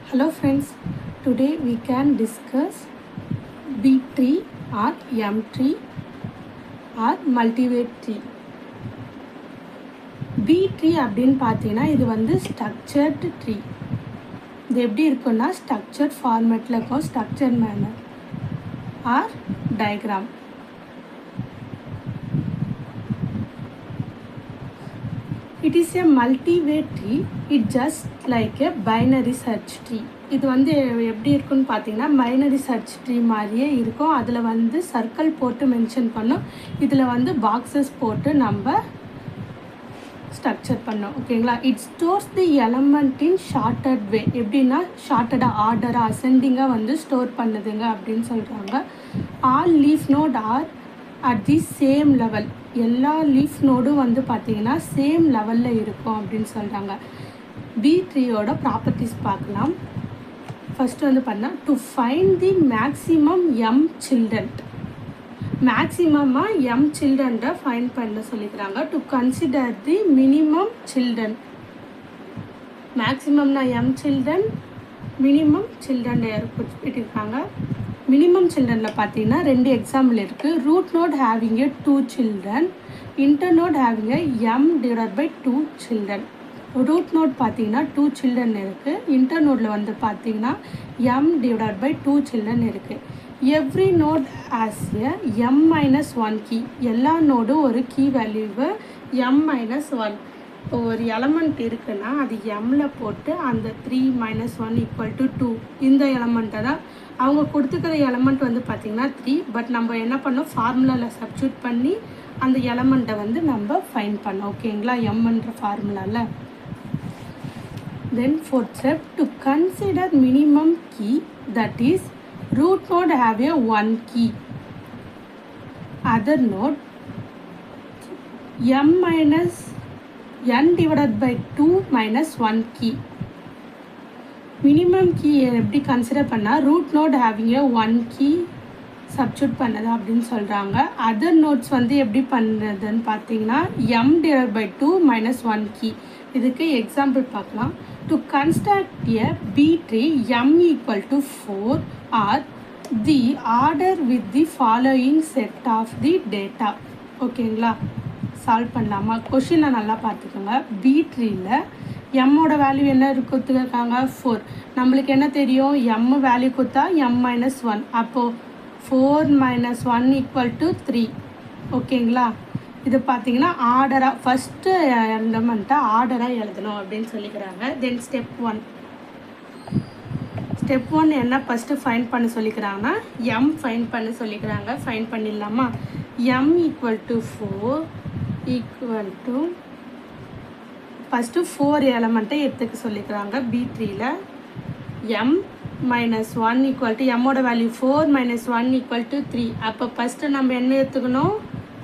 Hello friends, today we can discuss B tree or M tree or multivariate tree. B tree அப்படின்னு பார்த்தீங்கன்னா இது வந்து structured tree. இது எப்படி இருக்குன்னா ஸ்ட்ரக்சர்ட் ஃபார்மேட்டில் இருக்கும், structured manner or diagram. It is a multivariate tree. It just like a binary search tree. இது வந்து எப்படி இருக்குன்னு பார்த்தீங்கன்னா பைனரி சர்ச் ட்ரீ மாதிரியே இருக்கும். அதில் வந்து சர்க்கிள் போட்டு மென்ஷன் பண்ணோம், இதில் வந்து பாக்ஸஸ் போட்டு நம்ம ஸ்ட்ரக்சர் பண்ணோம். ஓகேங்களா? It stores the element in sorted way. எப்படின்னா ஷார்ட்டடாக ஆர்டராக அசெண்டிங்காக வந்து ஸ்டோர் பண்ணுதுங்க அப்படின்னு சொல்கிறாங்க. All leaf node are at the same level. எல்லா லீஃப் நோடும் வந்து பார்த்திங்கன்னா சேம் லெவலில் இருக்கும் அப்படின்னு சொல்கிறாங்க. பி ட்ரீயோட ப்ராப்பர்ட்டிஸ் பார்க்கலாம். ஃபஸ்ட்டு வந்து பண்ணால் to find the maximum M children. மேக்ஸிமமாக எம் சில்ட்ரன்ட ஃபைண்ட் பண்ண சொல்லிக்கிறாங்க. To consider the minimum children. மேக்ஸிமம்னா எம் சில்ட்ரன், மினிமம் சில்ட்ரன் இருக்காங்க. மினிமம் சில்ட்ரனில் பார்த்தீங்கன்னா 2 எக்ஸாம்பிள் இருக்குது. Root node having a 2 children, inter node having a m divide by 2 children. Root node பார்த்தீங்கன்னா 2 children இருக்குது, இன்டர் நோடில் வந்து பார்த்தீங்கன்னா எம் டிவைட் பை 2 சில்ட்ரன் இருக்குது. Every node has a m minus 1 key. எல்லா நோடும் ஒரு கீ வேல்யூவை எம் மைனஸ் 1. இப்போ ஒரு எலமெண்ட் இருக்குன்னா அது எம்மில் போட்டு அந்த 3 மைனஸ் 1 ஈக்குவல் டு 2. இந்த எலமெண்ட்டை தான் அவங்க கொடுத்துக்கிற எலமெண்ட் வந்து பார்த்திங்கன்னா 3. பட் நம்ம என்ன பண்ணோம், ஃபார்முலாவில் சப்ஸ்டியூட் பண்ணி அந்த எலமெண்ட்டை வந்து நம்ம ஃபைண்ட் பண்ணோம். ஓகேங்களா? எம்ன்ற ஃபார்முலாவில். Then fourth step, to consider minimum key, that is root node have a 1 key, other node m minus n divided by 2 minus 1 key. Minimum key எப்படி கன்சிடர் பண்ணால் root node having a 1 key substitute பண்ணது அப்படின்னு சொல்கிறாங்க. Other notes வந்து எப்படி பண்ணுறதுன்னு பார்த்தீங்கன்னா m divided by 2 minus 1 key. இதுக்கு எக்ஸாம்பிள் பார்க்கலாம். To construct a B tree m equal to 4 or the order with the following set of the data. ஓகேங்களா? சால்வ் பண்ணலாமா? கொஷினை நல்லா பார்த்துக்கோங்க. பி ட்ரீயில் எம்மோட வேல்யூ என்ன கொடுத்துருக்காங்க? 4. நம்மளுக்கு என்ன தெரியும்? எம் வேல்யூ கொடுத்தா எம் மைனஸ் 1. அப்போது 4 மைனஸ் 1 ஈக்குவல் டு 3. ஓகேங்களா? இது பார்த்தீங்கன்னா ஆர்டராக ஃபஸ்ட்டு எலமெண்ட்டை ஆர்டராக எழுதணும் அப்படின்னு சொல்லிக்கிறாங்க. தென் ஸ்டெப் 1 என்ன ஃபஸ்ட்டு ஃபைண்ட் பண்ண சொல்லிக்கிறாங்கன்னா எம் ஃபைண்ட் பண்ண சொல்லிக்கிறாங்க. ஃபைண்ட் பண்ணிடலாமா? M equal to 4 equal to first 4 எலமெண்ட்டை எடுத்துக்க சொல்லிக்கிறாங்க. பி த்ரீயில் எம் மைனஸ் 1 ஈக்குவல் டு எம்மோட வேல்யூ 4 மைனஸ் 1 ஈக்குவல் டு 3. அப்போ ஃபஸ்ட்டு நம்ம என்ன எடுத்துக்கணும்?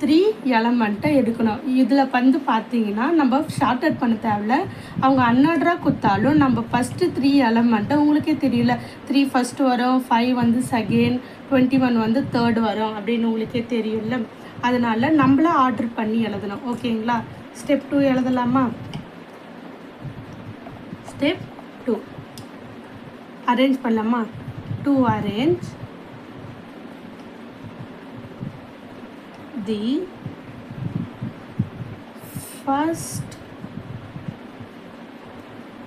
3 எலமெண்ட்டை எடுக்கணும். இதில் வந்து பார்த்தீங்கன்னா நம்ம ஷார்ட்டட் பண்ண தேவையில்ல. அவங்க அன்ஆர்டராக கொடுத்தாலும் நம்ம ஃபஸ்ட்டு 3 எலமெண்ட்டை உங்களுக்கே தெரியல, 3 ஃபஸ்ட்டு வரும், 5 வந்து செகண்ட், 21 வந்து தேர்ட் வரும் அப்படின்னு உங்களுக்கே தெரியும்ல. அதனால் நம்மள ஆர்டர் பண்ணி எழுதணும். ஓகேங்களா? ஸ்டெப் 2 எழுதலாமா? ஸ்டெப் 2 அரேஞ்ச் பண்ணலாமா? To arrange the first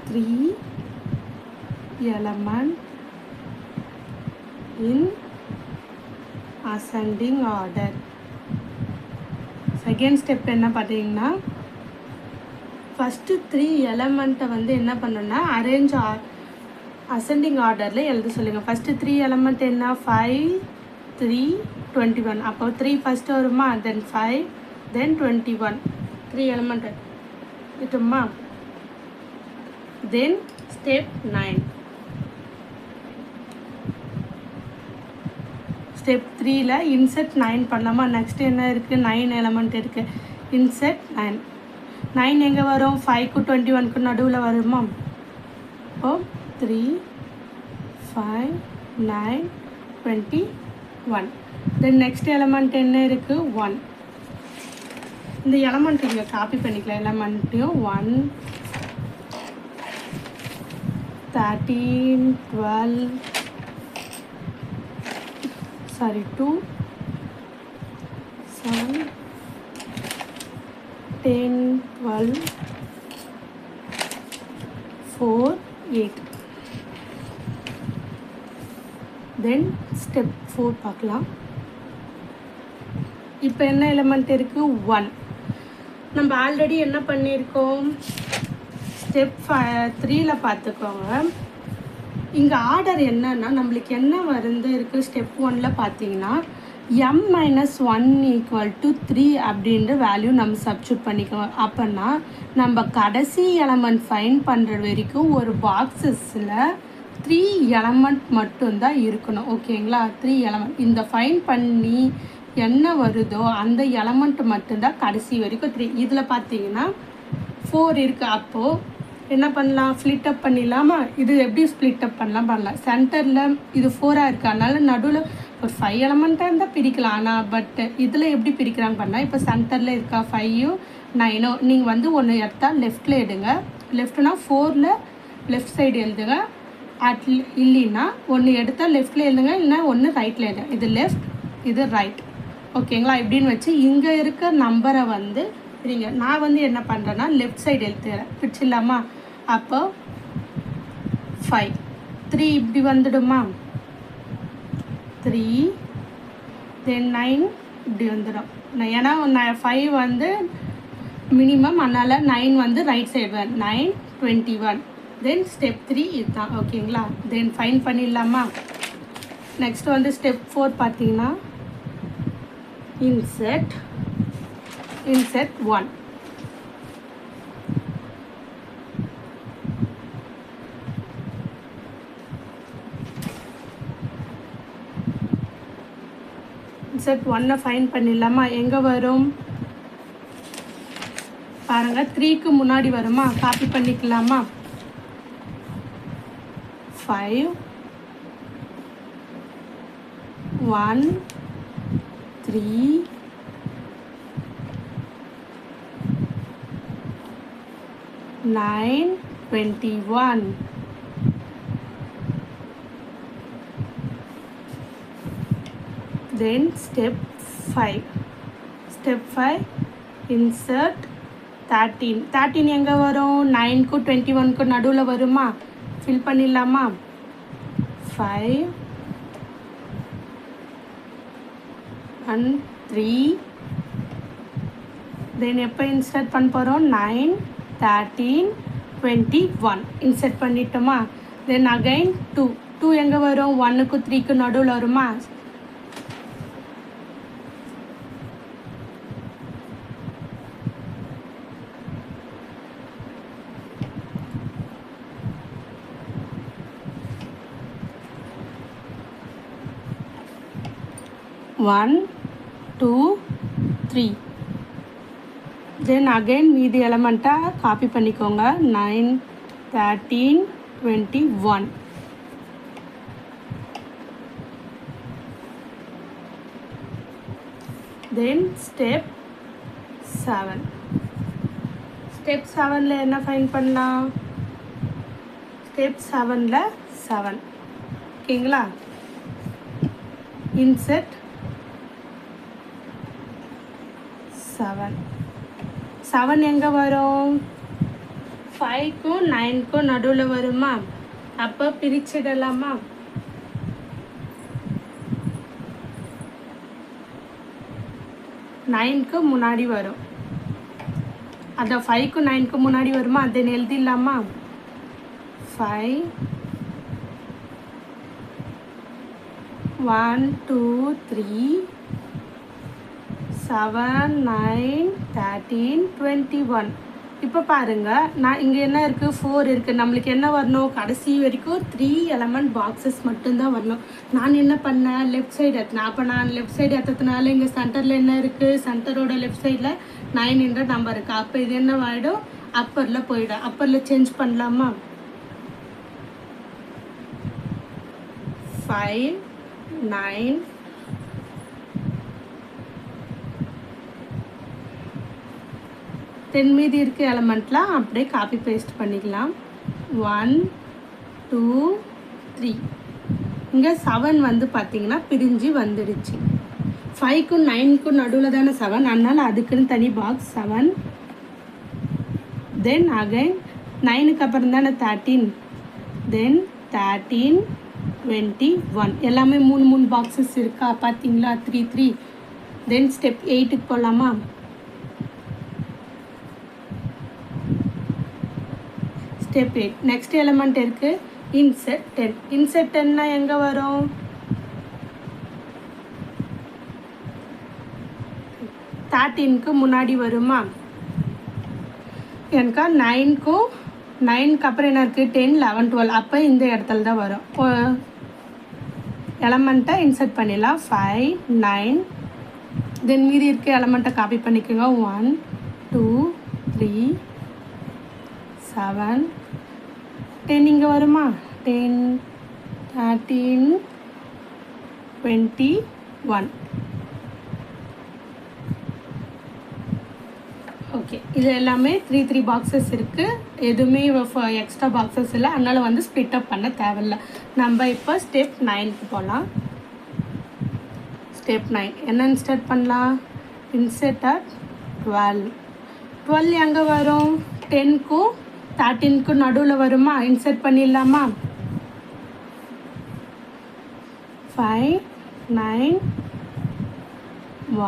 3 element in ascending order. Second step என்ன பார்த்தீங்கன்னா ஃபஸ்ட்டு 3 எலமெண்ட்டை வந்து என்ன பண்ணணும்னா அரேஞ்ச் அசெண்டிங் ஆர்டரில் எழுத சொல்லுங்கள். ஃபஸ்ட்டு 3 எலமெண்ட் என்ன? 5, 3, 21. அப்போ 3 ஃபஸ்ட்டு வருமா? தென் 5, தென் 21. 3 எலமெண்ட் இருக்குமா? தென் ஸ்டெப் 9. ஸ்டெப் 3ல இன்செர்ட் 9 பண்ணலாமா? நெக்ஸ்ட் என்ன இருக்குது? 9 எலமெண்ட் இருக்குது. இன்செர்ட் 9. 9 எங்கே வரும்? 5க்கு 21க்கு நடுவில் வருமா? இப்போது 3, 5, 9, 21. தென் நெக்ஸ்ட் எலமெண்ட் என்ன இருக்குது? 1. இந்த எலமெண்ட் இங்கே காப்பி பண்ணிக்கலாம். எலமெண்ட்டையும் 1, 13 12 2 7 10 12 4 8. தென் ஸ்டெப் 4 பார்க்கலாம். இப்போ என்ன எலிமெண்ட் இருக்குது? 1. நம்ம ஆல்ரெடி என்ன பண்ணியிருக்கோம்? ஸ்டெப் 3ல பார்த்துக்கோங்க. இங்கே ஆர்டர் என்னன்னா நம்மளுக்கு என்ன வந்து இருக்குது? ஸ்டெப் 1ல பார்த்தீங்கன்னா m-1 = 3 அப்படின்ற வேல்யூ நம்ம சப்ஸ்டியூட் பண்ணிக்கோங்க. அப்போன்னா நம்ம கடைசி எலமெண்ட் ஃபைண்ட் பண்ணுற வரைக்கும் ஒரு பாக்ஸஸில் 3 எலமெண்ட் மட்டும்தான் இருக்கணும். ஓகேங்களா? 3 எலமெண்ட் இந்த ஃபைண்ட் பண்ணி என்ன வருதோ அந்த எலமெண்ட் மட்டும்தான் கடைசி வரைக்கும் 3. இதில் பார்த்தீங்கன்னா 4 இருக்குது. அப்போது என்ன பண்ணலாம்? ஸ்ப்ளிட் அப் பண்ணிடலாமா? இது எப்படி ஸ்ப்ளிட் அப் பண்ணலாம்? சென்டரில் இது 4ஆக இருக்குது, அதனால நடுவில் ஒரு 5 எலமெண்ட்டாக இருந்தால் பிரிக்கலாம். ஆனால் பட் இதில் எப்படி பிரிக்கிறாங்க பண்ணால், இப்போ சென்டரில் இருக்கா 5 9 நீங்கள் வந்து ஒன்று எடுத்தால் லெஃப்டில் எடுங்க. லெஃப்ட்னா 4ல் லெஃப்ட் சைடு எழுதுங்க. இல்லைன்னா ஒன்று எடுத்தால் லெஃப்டில் எழுதுங்க, இல்லைன்னா ஒன்று ரைட்டில் எழுதுங்க. இது லெஃப்ட், இது ரைட். ஓகேங்களா? இப்படின்னு வச்சு இங்கே இருக்க நம்பரை வந்து பிரிங்க. நான் வந்து என்ன பண்ணுறேன்னா லெஃப்ட் சைடு எழுத்துக்கிறேன். பிடிச்சிடலாமா? அப்போ 5 3 இப்படி வந்துடுமா? 3 தென் 9 இப்படி வந்துடும். ஏன்னா 5 வந்து மினிமம், அதனால் 9 வந்து ரைட் சைடு 9 21. தென் ஸ்டெப் 3 இதுதான். ஓகேங்களா? தென் ஃபைன் பண்ணிடலாமா? நெக்ஸ்ட் வந்து ஸ்டெப் 4 பார்த்தீங்கன்னா insert 1. insert 1 ஃபைண்ட் பண்ணிடலாமா? எங்கே வரும் பாருங்கள், 3க்கு முன்னாடி வருமா? காப்பி பண்ணிக்கலாமா? 5 1 3 9 21. Then step 5. Step 5 insert 13. 13 எங்கே வரும்? 9க்கு 21க்கு நடுவில் வருமா? ஃபில் பண்ணிடலாமா? 5 1 3. தென் எப்போ இன்சர்ட் பண்ண போகிறோம்? 9 13 21 இன்சர்ட் பண்ணிட்டோமா? தென் அகைன் 2 எங்கே வரும்? 1க்கு 3க்கு நடுவில் வருமா? One, 2, 3. தென் அகைன் மீதி எலமெண்ட்டாக காப்பி பண்ணிக்கோங்க. 9 13 21. தென் ஸ்டெப் 7. ஸ்டெப் 7ல் என்ன ஃபைண்ட் பண்ணலாம்? ஸ்டெப் 7ல் 7. ஓகேங்களா? இன்செர்ட் 7 எங்கே வரும்? 5க்கும் 9க்கும் நடுவில் வருமா? அப்போ பிரிச்சிடலாமா? 9க்கு முன்னாடி வரும். அதை 5க்கும் 9க்கும் முன்னாடி வருமா? அதை எழுதிடலாமா? 5 1 2 3 7 9 13 21. இப்போ பாருங்கள், நான் இங்கே என்ன இருக்குது? 4 இருக்குது. நம்மளுக்கு என்ன வரணும்? கடைசி வரைக்கும் 3 எலமெண்ட் பாக்ஸஸ் மட்டும்தான் வரணும். நான் என்ன பண்ணேன்? லெஃப்ட் சைடு எடுத்தேன். அப்போ நான் லெஃப்ட் சைடு எடுத்ததுனால இங்கே சென்டரில் என்ன இருக்குது? சென்டரோட லெஃப்ட் சைடில் 9 நம்பர் இருக்குது. அப்போ இது என்ன ஆகிடும்? அப்பரில் போயிடும். அப்பரில் சேஞ்ச் பண்ணலாமா? 5 9 10 மீதி இருக்க எலமெண்ட்லாம் அப்படியே காப்பி பேஸ்ட் பண்ணிக்கலாம். 1 2 3. இங்கே 7 வந்து பார்த்தீங்கன்னா பிரிஞ்சு வந்துடுச்சு. 5க்கும் 9க்கும் நடுவில் தானே 7, அதனால் அதுக்குன்னு தனி பாக்ஸ் 7. தென் அகைன் 9க்கு அப்புறம் தானே 13. தென் 13 21 எல்லாமே 3 பாக்ஸஸ் இருக்கா பார்த்தீங்களா? 3 3. தென் ஸ்டெப் 8க்கு போகலாமா? ஸ்டெப் 8 நெக்ஸ்ட் எலமெண்ட் இருக்குது இன்செட் 10. இன்செட் 10னா எங்கே வரும்? 13க்கு முன்னாடி வருமா? எனக்கு 9க்கு அப்புறம் என்ன இருக்குது? 10 11 12. அப்போ இந்த இடத்துல தான் வரும். எலமெண்ட்டை இன்செர்ட் பண்ணிடலாம். 5 9. தென் மீதி இருக்க எலமெண்ட்டை காப்பி பண்ணிக்கோங்க. 1 2 3 7 10 இங்கே வருமா? 10 13 21. ஓகே, இது எல்லாமே 3 3 பாக்ஸஸ் இருக்குது. எதுவுமே எக்ஸ்ட்ரா பாக்ஸஸ் இல்லை, அதனால் வந்து ஸ்ப்ளிட் அப் பண்ண தேவையில்லை. நம்ம இப்போ ஸ்டெப் 9க்கு போகலாம். ஸ்டெப் 9 என்ன இன்சர்ட் பண்ணலாம்? Insert at 12. 12 எங்கே வரும்? 10க்கும் 13க்கும் நடுவில் வருமா? இன்சர்ட் பண்ணிடலாமா? 5 9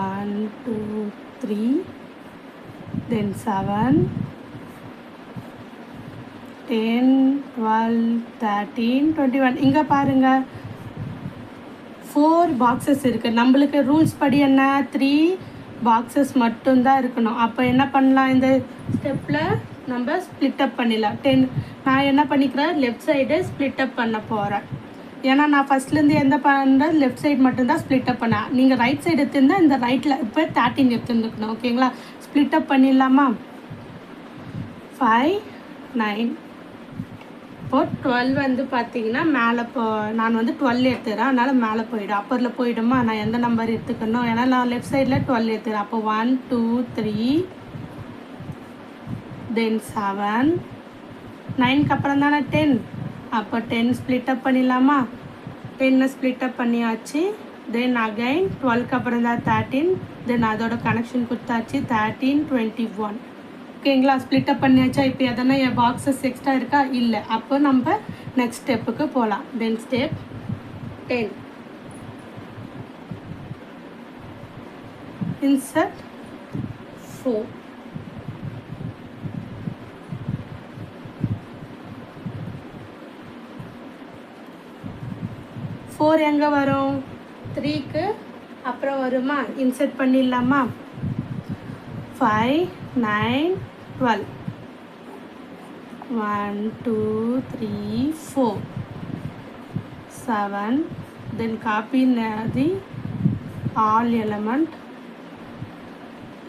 1 2 3. then 7 10 12 13 21. இங்கே பாருங்கள் 4 பாக்ஸஸ் இருக்குது. நம்மளுக்கு ரூல்ஸ் படி என்ன? 3 பாக்ஸஸ் மட்டும்தான் இருக்கணும். அப்போ என்ன பண்ணலாம்? இந்த ஸ்டெப்பில் நம்ம ஸ்ப்ளிட் அப் பண்ணிடலாம். 10 நான் என்ன பண்ணிக்கிறேன்? லெஃப்ட் சைடு ஸ்ப்ளிட் அப் பண்ண போகிறேன். ஏன்னா நான் ஃபஸ்ட்லேருந்து எந்த பண்ணுறது? லெஃப்ட் சைடு மட்டும்தான் ஸ்ப்ளிட் அப் பண்ணேன். நீங்கள் ரைட் சைடு எடுத்துருந்தால் இந்த ரைட்டில் இப்போ 13 எடுத்துருந்துக்கணும். ஓகேங்களா? ஸ்ப்ளிட் அப் பண்ணிடலாமா? 5 9. இப்போது 12 வந்து பார்த்தீங்கன்னா மேலே நான் வந்து 12 எடுத்துக்கிறேன், அதனால் மேலே போயிடும். அப்பரில் போயிடுமா? நான் எந்த நம்பர் எடுத்துக்கணும்? ஏன்னா நான் லெஃப்ட் சைடில் 12 எடுத்துக்கிறேன். அப்போ 1 2 3 தென் 7 9க்கு அப்புறம் தானே 10. அப்போ 10 ஸ்ப்ளிட் அப் பண்ணிடலாமா? 10 ஸ்ப்ளிட் அப் பண்ணியாச்சு. தென் அகைன் 12க்கு அப்புறம் தான் 13. தென் அதோட கனெக்ஷன் கொடுத்தாச்சு. 13 21. ஓகேங்களா? ஸ்ப்ளிட் அப் பண்ணியாச்சா? இப்போ எதனா என் பாக்ஸஸ் எக்ஸ்ட்ரா இருக்கா? இல்லை. அப்போ நம்ம நெக்ஸ்ட் ஸ்டெப்புக்கு போகலாம். தென் ஸ்டெப் 10 இன்சர்ட் 4. 4 எங்கே வரும்? 3க்கு அப்புறம் வருமா? இன்சர்ட் பண்ணிடலாமா? 5 9 12 1 2 3 4 7. then copy the all element.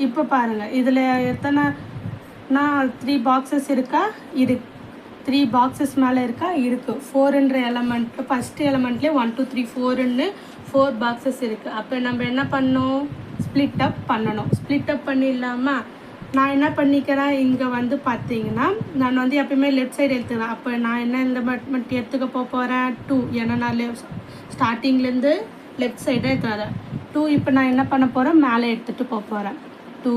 இப்போ பாருங்கள் இதில் எத்தனைனா 3 பாக்ஸஸ் இருக்கா? 3 பாக்ஸஸ் மேலே இருக்கா? இருக்குது. 4ன்ற எலமெண்ட் ஃபஸ்ட்டு எலமெண்ட்லேயே 1 2 3 4ன்னு 4 பாக்ஸஸ் இருக்குது. அப்போ நம்ம என்ன பண்ணணும்? ஸ்ப்ளிட் அப் பண்ணணும். ஸ்ப்ளிட் அப் பண்ணிடலாமா? நான் என்ன பண்ணிக்கிறேன்? இங்கே வந்து பார்த்தீங்கன்னா நான் வந்து எப்பயுமே லெஃப்ட் சைடு எடுத்துக்கிறேன். அப்போ நான் என்ன எலமெண்ட் எடுத்துக்க போகிறேன்? 2. ஏன்னா நான் ஸ்டார்டிங்லேருந்து லெஃப்ட் சைடாக எடுத்துக்கிறேன் 2. இப்போ நான் என்ன பண்ண போகிறேன்? மேலே எடுத்துகிட்டு போகிறேன். 2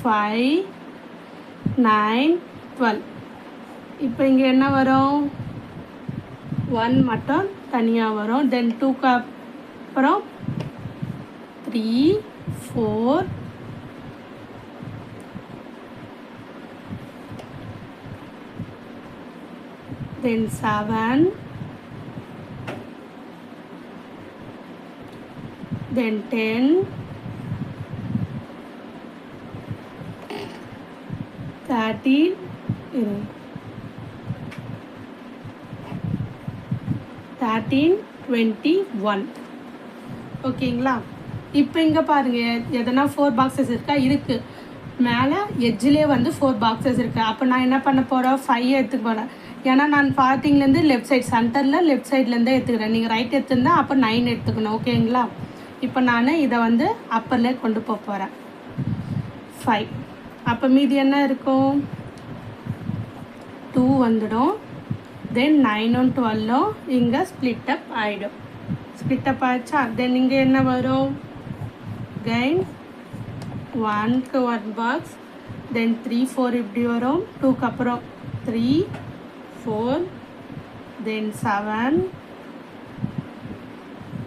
5 9 12. இப்போ இங்கே என்ன வரும்? 1 மட்டும் தனியாக வரும். தென் 2க்கு அப்புறம் 3 4 then 7 then 10 13 13 21. ஓகேங்களா? இப்போ இங்கே பாருங்கள் எதனா 4 பாக்ஸஸ் இருக்கா? இருக்குது. மேலே எட்ஜிலே வந்து 4 பாக்ஸஸ் இருக்குது. அப்போ நான் என்ன பண்ண போகிறேன்? 5 எடுத்துக்க போகிறேன். ஏன்னா நான் ஸ்டார்டிங்லேருந்து லெஃப்ட் சைட் சென்டரில் லெஃப்ட் சைட்லேருந்தே எடுத்துக்கிறேன். நீங்கள் ரைட் எடுத்துருந்தால் அப்போ 9 எடுத்துக்கணும். ஓகேங்களா? இப்போ நான் இதை வந்து அப்பர்லேயே கொண்டு போகிறேன். 5. அப்போ மீதி என்ன இருக்கும்? 2 வந்துடும். தென் 9 12 இங்கே ஸ்ப்ளிட் அப் ஆகிடும். ஸ்ப்ளிட் அப் ஆச்சா? தென் இங்கே என்ன வரும்? கெயின் 1க்கு 1 பாக்ஸ், தென் 3 4 இப்படி வரும். 2க்கு அப்புறம் 3 4, தென் 7,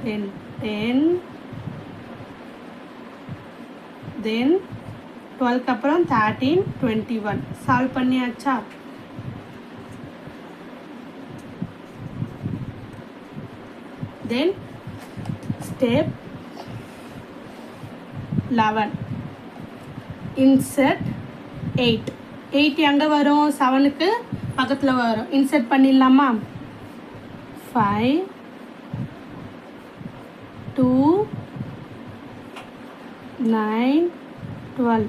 தென் 10, தென் 12க்கு அப்புறம் 13 21. சால்வ் பண்ணியாச்சா? தென் ஸ்டெப் 11 இன்சர்ட் 8. 8 எங்கே வரும்? 7க்கு பக்கத்தில் வரும். இன்சர்ட் பண்ணிடலாமா? 5 2 9 12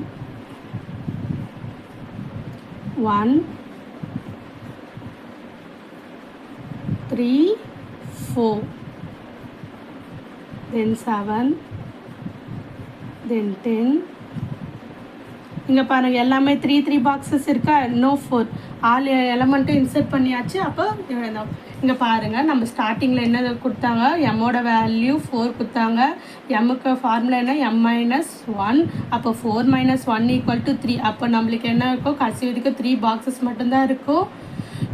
1 3 4, then 7, then 10. இங்கே பாருங்கள் எல்லாமே 3 3 பாக்ஸஸ் இருக்கா? நோ 4. ஆல் எலமெண்ட்டும் இன்சர்ட் பண்ணியாச்சு. அப்போ இங்கே பாருங்கள், நம்ம ஸ்டார்டிங்கில் என்ன கொடுத்தாங்க? எம்மோட வேல்யூ 4 கொடுத்தாங்க. எம்முக்கு ஃபார்முலா என்ன? m-1. அப்போ 4 - 1 = 3. அப்போ நம்மளுக்கு என்ன இருக்கும்? கடைசி வரைக்கும் 3 பாக்ஸஸ் மட்டும்தான் இருக்கும்.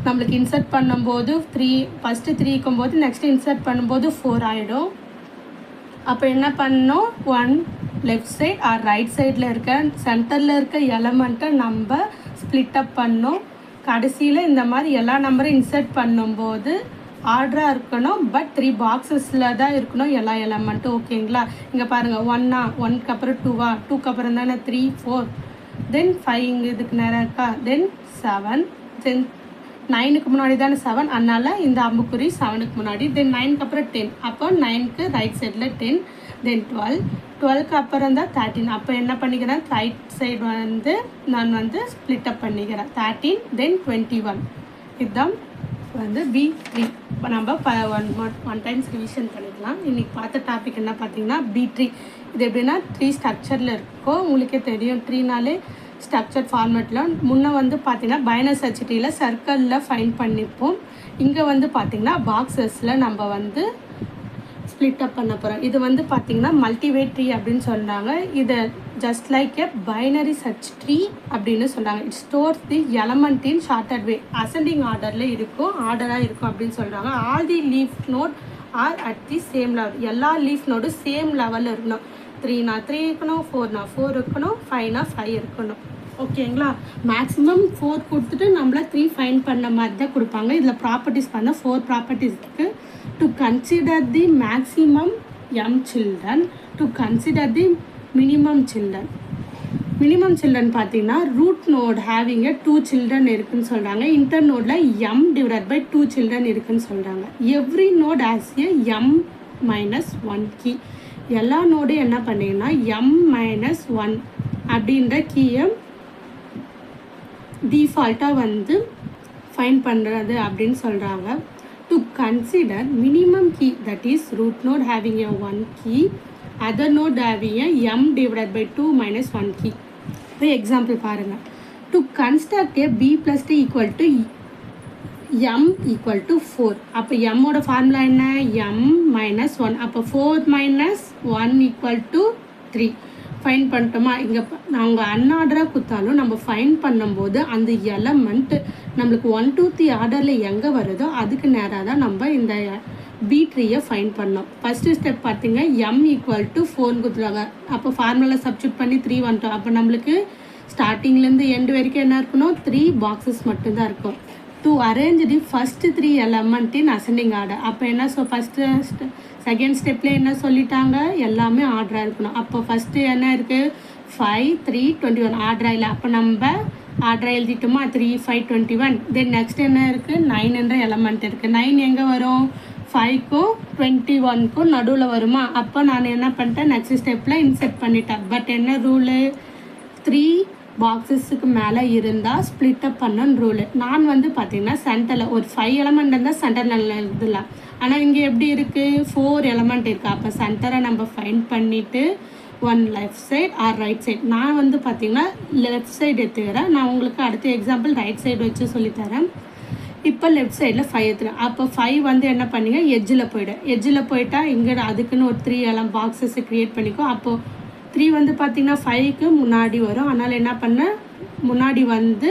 நம்மளுக்கு இன்சர்ட் பண்ணும்போது 3 ஃபஸ்ட்டு 3 இருக்கும்போது நெக்ஸ்ட்டு இன்சர்ட் பண்ணும்போது 4 ஆகிடும். அப்போ என்ன பண்ணணும்? 1 லெஃப்ட் சைட் ஆர் ரைட் சைடில் இருக்க சென்டரில் இருக்க எலமெண்ட்டை நம்ம ஸ்ப்ளிட் அப் பண்ணோம். கடைசியில் இந்த மாதிரி எல்லா நம்பரும் இன்சர்ட் பண்ணும்போது ஆர்டராக இருக்கணும், பட் 3 பாக்ஸஸில் தான் இருக்கணும் எல்லா எலமெண்ட்டும். ஓகேங்களா? இங்கே பாருங்கள், 1 1க்கு அப்புறம் 2 2க்கு அப்புறம் தானே 3 4, தென் 5 இங்கே இதுக்கு நேரம் இருக்கா? தென் 7, தென் 9க்கு முன்னாடி தானே 7, அதனால் இந்த அம்புக்குறி 7க்கு முன்னாடி. தென் 9க்கு அப்புறம் 10, அப்போ 9க்கு ரைட் சைடில் 10, தென் 12, 12க்கு அப்புறம் தான் 13. அப்போ என்ன பண்ணிக்கிறேன்? ரைட் சைடு வந்து நான் வந்து ஸ்ப்ளிட் அப் பண்ணிக்கிறேன். 13, தென் 21. இதுதான் வந்து B3. இப்போ நம்ம ஒன் டைம்ஸ் ரிவிஷன் பண்ணிக்கலாம். இன்றைக்கி பார்த்த டாபிக் என்ன பார்த்தீங்கன்னா B3. இது எப்படின்னா 3 ஸ்ட்ரக்சரில் இருக்கும். உங்களுக்கே தெரியும், ட்ரீனாலே ஸ்ட்ரக்சர் ஃபார்மேட்டில் முன்னே வந்து பார்த்திங்கன்னா பைனரி சர்ச் ட்ரீயில் சர்க்கிளில் ஃபைண்ட் பண்ணிப்போம். இங்கே வந்து பார்த்திங்கன்னா பாக்ஸஸில் நம்ம வந்து ஸ்ப்ளிட் அப் பண்ண போகிறோம். இது வந்து பார்த்திங்கன்னா மல்டிவே ட்ரீ அப்படின்னு சொல்கிறாங்க. இதை just like a binary search tree அப்படின்னு சொல்கிறாங்க. It stores the element in sorted way, ascending ஆர்டரில் இருக்கும், ஆர்டராக இருக்கும் அப்படின்னு சொல்கிறாங்க. All the leaf node are at the same level. எல்லா லீஃப் நோடும் சேம் லெவலில் இருக்கணும். 3 3 இருக்கணும், 4 4 இருக்கணும், 5 5 இருக்கணும். ஓகேங்களா? மேக்ஸிமம் 4 கொடுத்துட்டு நம்மள 3 ஃபைண்ட் பண்ண மாதிரி தான் கொடுப்பாங்க. இதில் ப்ராப்பர்ட்டிஸ் பண்ண 4 ப்ராப்பர்ட்டிஸ் இருக்குது. To consider the maximum m children, to consider the minimum children. Minimum children பார்த்தீங்கன்னா ரூட் நோட் ஹேவிங் 2 சில்ட்ரன் இருக்குதுன்னு சொல்கிறாங்க. இன்டர் நோடில் m/2 சில்ட்ரன் இருக்குதுன்னு சொல்கிறாங்க. Every node has a m-1 key. எல்லா நோடும் என்ன பண்ணிங்கன்னா m-1 அப்படின்ற கீயை டிஃபால்ட்டாக வந்து ஃபைண்ட் பண்ணுறது அப்படின்னு சொல்கிறாங்க. To consider minimum key, that is root node having a 1 key, other node having a m/2 - 1 key. இப்போ எக்ஸாம்பிள் பாருங்கள். To construct a b + t = m = 4. அப்போ எம்மோட ஃபார்முலா என்ன? m-1. அப்போ 4 - 1 = 3. ஃபைன் பண்ணிட்டோமா? இங்கே நாங்கள் அன்ஆர்டராக கொடுத்தாலும் நம்ம ஃபைன் பண்ணும்போது அந்த எலமெண்ட் நம்மளுக்கு 1 2 3 ஆர்டரில் எங்கே வருதோ அதுக்கு நேராக தான் நம்ம இந்த B3யை ஃபைன் பண்ணோம். ஃபஸ்ட்டு ஸ்டெப் பார்த்தீங்க, m = 4 கொடுத்துருவாங்க. அப்போ ஃபார்முலா சப்ஸ்டியூட் பண்ணி 3 வந்துட்டோம். அப்போ நம்மளுக்கு ஸ்டார்டிங்லேருந்து எண்டு வரைக்கும் என்ன இருக்கணும்? 3 பாக்ஸஸ் மட்டும்தான் இருக்கும். To arrange the first 3 element in ascending order. அப்போ என்ன ஃபஸ்ட்டு செகண்ட் ஸ்டெப்பில் என்ன சொல்லிட்டாங்க? எல்லாமே ஆர்டராக இருக்கணும். அப்போ ஃபஸ்ட்டு என்ன இருக்குது? 5 3 21 ஆர்டராக இல்லை. அப்போ நம்ம ஆர்டராக எழுதிட்டோமா? 3 5 21. தென் நெக்ஸ்ட் என்ன இருக்குது? 9 என்ற எலமெண்ட் இருக்குது. 9 எங்கே வரும்? 5க்கும் 21க்கும் நடுவில் வருமா? அப்போ நான் என்ன பண்ணிட்டேன்? நெக்ஸ்ட் ஸ்டெப்பில் இன்செர்ட் பண்ணிட்டேன். பட் என்ன ரூலு? 3 பாக்ஸஸுக்கு மேலே இருந்தால் ஸ்ப்ளிட் அப் பண்ணன்னு ரூலு. நான் வந்து பார்த்திங்கன்னா சென்டரில் ஒரு 5 எலமெண்ட் இருந்தால் சென்டரில் எழுதலாம். ஆனால் இங்கே எப்படி இருக்குது? 4 எலமெண்ட் இருக்குது. அப்போ சென்டரை நம்ம ஃபைண்ட் பண்ணிவிட்டு 1 left side or right side. நான் வந்து பார்த்திங்கன்னா லெஃப்ட் சைடு எடுத்துக்கிறேன். நான் உங்களுக்கு அடுத்த எக்ஸாம்பிள் ரைட் சைடு வச்சு சொல்லித்தரேன். இப்போ லெஃப்ட் சைடில் 5 எடுத்துக்கலாம். அப்போ 5 வந்து என்ன பண்ணிங்க, எட்ஜில் போய்டும். எட்ஜில் போயிட்டா இங்கே அதுக்குன்னு ஒரு 3 எல்லாம் பாக்ஸஸ் க்ரியேட் பண்ணிக்கும். அப்போது 3 வந்து பார்த்திங்கன்னா 5க்கு முன்னாடி வரும். அதனால் என்ன பண்ண, முன்னாடி வந்து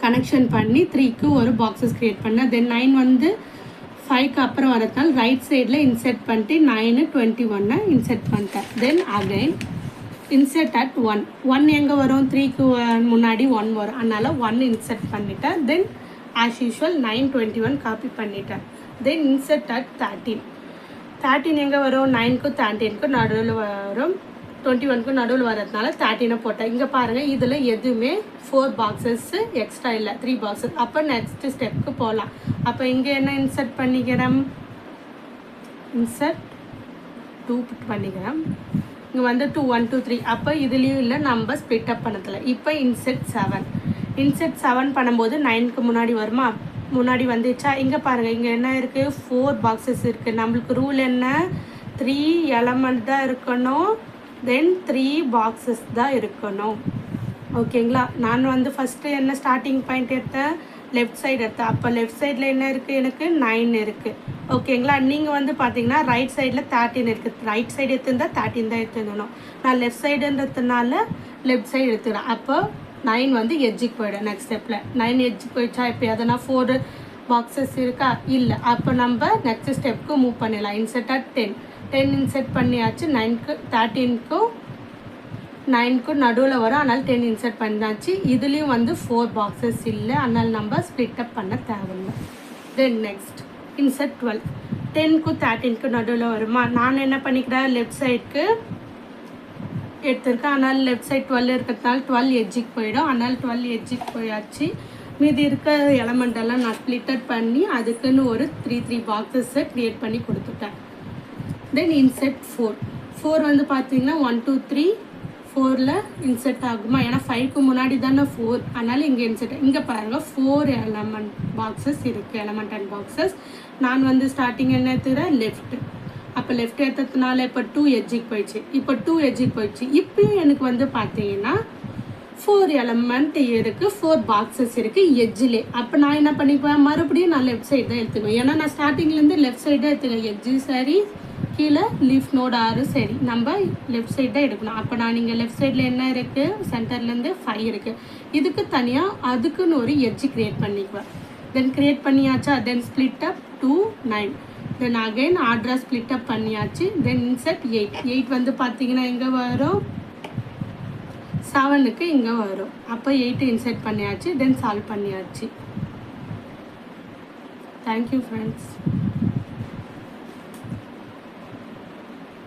கனெக்ஷன் பண்ணி 3க்கு ஒரு பாக்ஸஸ் க்ரியேட் பண்ணேன். தென் 9 வந்து 5க்கு அப்புறம் வரதுனால ரைட் சைடில் இன்செர்ட் பண்ணிட்டு 9 21 இன்செர்ட் பண்ணிட்டேன். தென் அகைன் இன்செர்ட் அட் 1 எங்கே வரும், 3க்கு முன்னாடி 1 வரும். அதனால் 1 இன்செர்ட் பண்ணிட்டேன். தென் ஆஸ் யூஷுவல் 9 21 காப்பி பண்ணிட்டேன். தென் இன்செர்ட் அட் 13 எங்கே வரும், 9க்கு 13க்கு நடுவில் வரும், 21க்கு நடுவில் வரதுனால 13 போட்டேன். இங்கே பாருங்கள், இதில் எதுவுமே 4 பாக்ஸஸ் எக்ஸ்ட்ரா இல்லை, 3 பாக்ஸஸ். அப்போ நெக்ஸ்ட் ஸ்டெப்புக்கு போகலாம். அப்போ இங்கே என்ன இன்செர்ட் பண்ணிக்கிறேன், இன்செர்ட் 2 பண்ணிக்கிறேன். இங்கே வந்து 2 1 2 3. அப்போ இதுலேயும் இல்லை, நம்ம ஸ்ப்ளிட் அப் பண்ணதில்லை. இப்போ இன்செர்ட் 7 பண்ணும்போது 9க்கு முன்னாடி வருமா, முன்னாடி வந்துச்சா. இங்கே பாருங்கள், இங்கே என்ன இருக்குது, 4 பாக்ஸஸ் இருக்குது. நம்மளுக்கு ரூல் என்ன, 3 எலமெண்ட் தான் இருக்கணும், தென் 3 பாக்ஸஸ் தான் இருக்கணும். ஓகேங்களா. நான் வந்து ஃபஸ்ட்டு என்ன ஸ்டார்டிங் பாயிண்ட் எடுத்தேன், லெஃப்ட் சைடு எடுத்தேன். அப்போ லெஃப்ட் சைடில் என்ன இருக்குது, எனக்கு 9 இருக்குது. ஓகேங்களா. நீங்கள் வந்து பார்த்தீங்கன்னா ரைட் சைடில் 13 இருக்குது. ரைட் சைடு எடுத்துருந்தால் 13 தான் எடுத்துருந்தணும். நான் லெஃப்ட் சைடுன்றதுனால லெஃப்ட் சைடு எடுத்துக்கிறேன். அப்போ 9 வந்து எட்ஜுக்கு போய்டும். நெக்ஸ்ட் ஸ்டெப்பில் 9 எட்ஜுக்கு போயிடுச்சா. இப்போ எதனா 4 பாக்ஸஸ் இருக்கா, இல்லை. அப்போ நம்ம நெக்ஸ்ட் ஸ்டெப்புக்கு மூவ் பண்ணிடலாம். இன்செர்ட் அட் 10 இன்செர்ட் பண்ணியாச்சு. 9க்கு 13க்கும் 9க்கும் நடுவில் வரும். அதனால் 10 இன்செர்ட் பண்ணாச்சு. இதுலேயும் வந்து 4 பாக்ஸஸ் இல்லை, அதனால் நம்ம ஸ்ப்ளிட் அப் பண்ண தேவையில்லை. Then next insert 12. 10க்கும் 13க்கும் நடுவில் வருமா. நான் என்ன பண்ணிக்கிறேன், லெஃப்ட் சைடுக்கு எடுத்திருக்கேன். அதனால் லெஃப்ட் சைட் 12 இருக்கிறதுனால 12 எட்ஜுக்கு போயிடும். அதனால் 12 எட்ஜுக்கு போயாச்சு. மீதி இருக்க எலமெண்டெல்லாம் நான் ஸ்ப்ளிட்டட் பண்ணி அதுக்குன்னு ஒரு 3 பாக்ஸஸை க்ரியேட் பண்ணி கொடுத்துட்டேன். தென் இன்செர்ட் 4 வந்து பார்த்தீங்கன்னா 1 2 3 4ல் இன்செர்ட் ஆகுமா, ஏன்னா 5க்கு முன்னாடி தானே 4. அதனால் இங்கே இன்செர்ட். இங்கே பாருங்கள் 4 எலமெண்ட் பாக்ஸஸ் இருக்குது, எலமெண்ட் அண்ட் பாக்ஸஸ். நான் வந்து ஸ்டார்டிங் என்ன எடுத்துக்கிறேன், லெஃப்ட். அப்போ லெஃப்ட் எடுத்ததுனால இப்போ 2 எட்ஜுக்கு போயிடுச்சு. இப்போ 2 எட்ஜுக்கு போயிடுச்சு. இப்போயும் எனக்கு வந்து பார்த்தீங்கன்னா 4 எலமெண்ட் இருக்குது, 4 பாக்ஸஸ் இருக்குது எட்ஜிலே. அப்போ நான் என்ன பண்ணிப்பேன், மறுபடியும் நான் லெஃப்ட் சைடு தான் எடுத்துக்கணும். ஏன்னா நான் ஸ்டார்டிங்லேருந்து லெஃப்ட் சைடு தான் எடுத்துக்கேன். எட்ஜு சரி, கீழே லீஃப் நோட் 6 சரி, நம்ம லெஃப்ட் சைடு தான் எடுக்கணும். அப்போ நான் இங்கே லெஃப்ட் சைடில் என்ன இருக்குது, சென்டர்லேருந்து 5 இருக்குது. இதுக்கு தனியாக அதுக்குன்னு ஒரு எட்ஜு க்ரியேட் பண்ணிக்குவேன். தென் க்ரியேட் பண்ணியாச்சா. Then split up 2 9. Then again ஆர்டராக ஸ்ப்ளிட் அப் பண்ணியாச்சு. தென் இன்செர்ட் 8 வந்து பார்த்தீங்கன்னா எங்கே வரும், 7க்கு இங்கே வரும். அப்போ 8 இன்செர்ட் பண்ணியாச்சு. தென் சால்வ் பண்ணியாச்சு. Thank you friends.